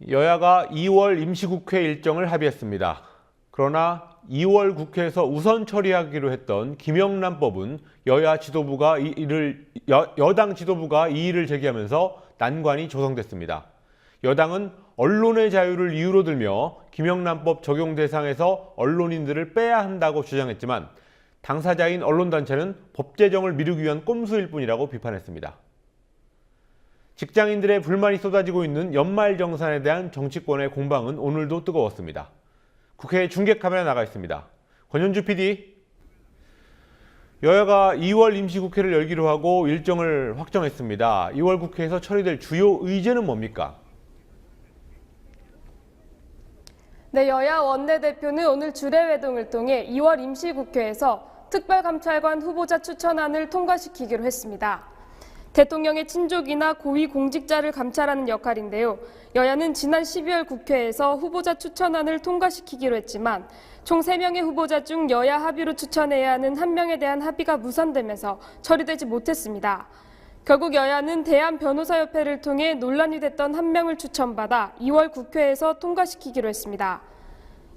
여야가 2월 임시국회 일정을 합의했습니다. 그러나 2월 국회에서 우선 처리하기로 했던 김영란법은 여당 지도부가 이의를 제기하면서 난관이 조성됐습니다. 여당은 언론의 자유를 이유로 들며 김영란법 적용 대상에서 언론인들을 빼야 한다고 주장했지만 당사자인 언론단체는 법 제정을 미루기 위한 꼼수일 뿐이라고 비판했습니다. 직장인들의 불만이 쏟아지고 있는 연말정산에 대한 정치권의 공방은 오늘도 뜨거웠습니다. 국회 중계 카메라 나가 있습니다. 권현주 PD. 여야가 2월 임시국회를 열기로 하고 일정을 확정했습니다. 2월 국회에서 처리될 주요 의제는 뭡니까? 네, 여야 원내대표는 오늘 주례회동을 통해 2월 임시국회에서 특별감찰관 후보자 추천안을 통과시키기로 했습니다. 대통령의 친족이나 고위공직자를 감찰하는 역할인데요. 여야는 지난 12월 국회에서 후보자 추천안을 통과시키기로 했지만 총 3명의 후보자 중 여야 합의로 추천해야 하는 1명에 대한 합의가 무산되면서 처리되지 못했습니다. 결국 여야는 대한변호사협회를 통해 논란이 됐던 1명을 추천받아 2월 국회에서 통과시키기로 했습니다.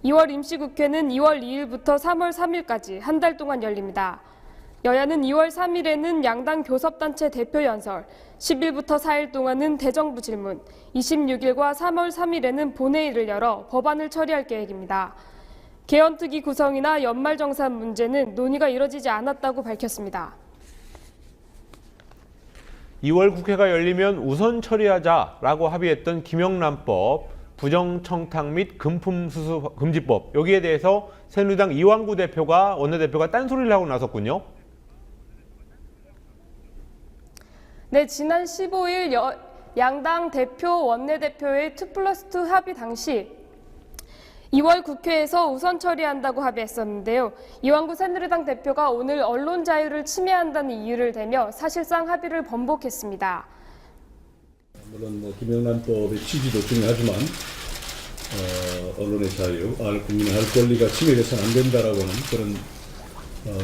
2월 임시국회는 2월 2일부터 3월 3일까지 한 달 동안 열립니다. 여야는 2월 3일에는 양당 교섭단체 대표 연설, 10일부터 4일 동안은 대정부 질문, 26일과 3월 3일에는 본회의를 열어 법안을 처리할 계획입니다. 개헌특위 구성이나 연말정산 문제는 논의가 이뤄지지 않았다고 밝혔습니다. 2월 국회가 열리면 우선 처리하자라고 합의했던 김영란법, 부정청탁 및 금품수수 금지법, 여기에 대해서 새누리당 이완구 원내대표가 딴소리를 하고 나섰군요. 네, 지난 15일 양당 대표 원내대표의 2+2 합의 당시 2월 국회에서 우선 처리한다고 합의했었는데요. 이완구 새누리당 대표가 오늘 언론 자유를 침해한다는 이유를 대며 사실상 합의를 번복했습니다. 물론 김영란법의 취지도 중요하지만 언론의 자유, 국민의 할 권리가 침해돼서는 안 된다라고는 그런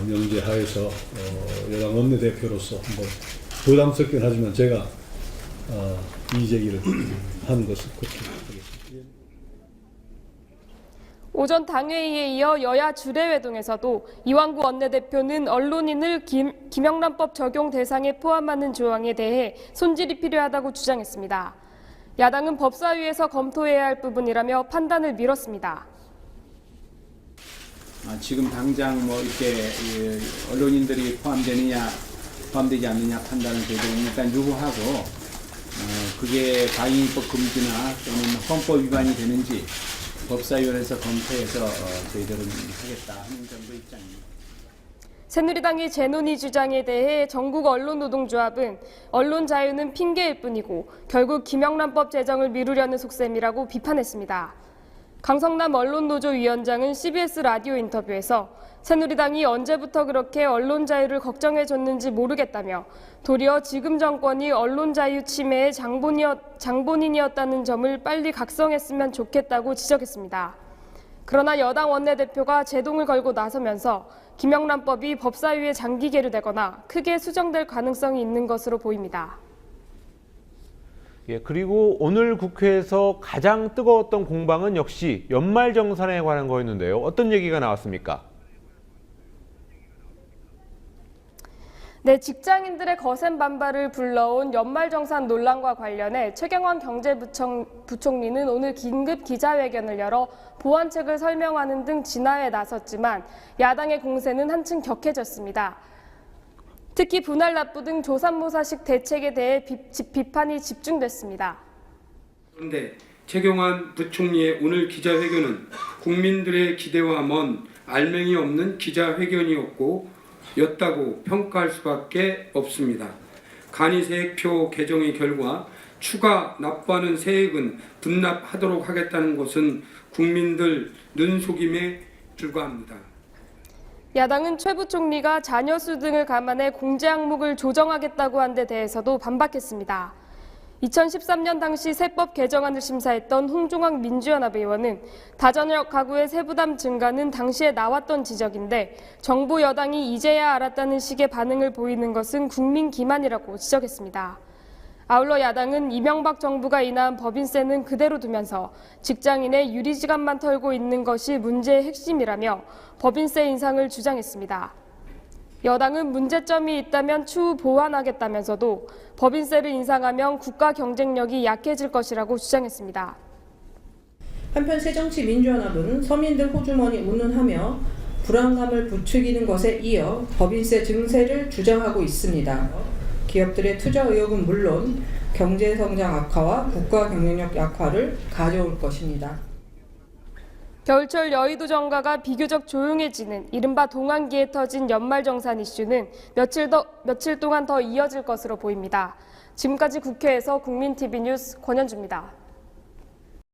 명제하에서 여당 원내대표로서 한번 부담스럽긴 하지만 제가 이의 제기를 한 것을 그렇게 하겠습니다. 오전 당회의에 이어 여야 주례회동에서도 이완구 원내대표는 언론인을 김영란법 적용 대상에 포함하는 조항에 대해 손질이 필요하다고 주장했습니다. 야당은 법사위에서 검토해야 할 부분이라며 판단을 미뤘습니다. 지금 당장 이렇게 언론인들이 포함되지 않느냐 판단을 일단 요구하고 그게 방위법 금지나 또는 헌법 위반이 되는지 법사위원회에서 검토해서 저희들은 하겠다 하는 정도 입장입니다. 새누리당의 재논의 주장에 대해 전국 언론노동조합은 언론 자유는 핑계일 뿐이고 결국 김영란법 제정을 미루려는 속셈이라고 비판했습니다. 강성남 언론노조 위원장은 CBS 라디오 인터뷰에서 새누리당이 언제부터 그렇게 언론 자유를 걱정해줬는지 모르겠다며 도리어 지금 정권이 언론 자유 침해의 장본인이었다는 점을 빨리 각성했으면 좋겠다고 지적했습니다. 그러나 여당 원내대표가 제동을 걸고 나서면서 김영란법이 법사위에 장기 계류되거나 크게 수정될 가능성이 있는 것으로 보입니다. 그리고 오늘 국회에서 가장 뜨거웠던 공방은 역시 연말정산에 관한 거였는데요. 어떤 얘기가 나왔습니까? 네, 직장인들의 거센 반발을 불러온 연말정산 논란과 관련해 최경환 경제부총리는 오늘 긴급 기자회견을 열어 보완책을 설명하는 등 진화에 나섰지만 야당의 공세는 한층 격해졌습니다. 특히 분할 납부 등 조삼모사식 대책에 대해 비판이 집중됐습니다. 그런데 최경환 부총리의 오늘 기자회견은 국민들의 기대와 먼 알맹이 없는 기자회견이었다고 평가할 수밖에 없습니다. 간이세액표 개정의 결과 추가 납부하는 세액은 분납하도록 하겠다는 것은 국민들 눈속임에 불과합니다. 야당은 최 부총리가 자녀 수 등을 감안해 공제 항목을 조정하겠다고 한 데 대해서도 반박했습니다. 2013년 당시 세법 개정안을 심사했던 홍종학 민주연합 의원은 다자녀 가구의 세부담 증가는 당시에 나왔던 지적인데 정부 여당이 이제야 알았다는 식의 반응을 보이는 것은 국민 기만이라고 지적했습니다. 아울러 야당은 이명박 정부가 인하한 법인세는 그대로 두면서 직장인의 유리지갑만 털고 있는 것이 문제의 핵심이라며 법인세 인상을 주장했습니다. 여당은 문제점이 있다면 추후 보완하겠다면서도 법인세를 인상하면 국가 경쟁력이 약해질 것이라고 주장했습니다. 한편 새정치민주연합은 서민들 호주머니 운운하며 불안감을 부추기는 것에 이어 법인세 증세를 주장하고 있습니다. 기업들의 투자 의욕은 물론 경제 성장 악화와 국가 경쟁력 약화를 가져올 것입니다. 겨울철 여의도 정가가 비교적 조용해지는 이른바 동안기에 터진 연말정산 이슈는 며칠 동안 더 이어질 것으로 보입니다. 지금까지 국회에서 국민TV 뉴스 권현주입니다.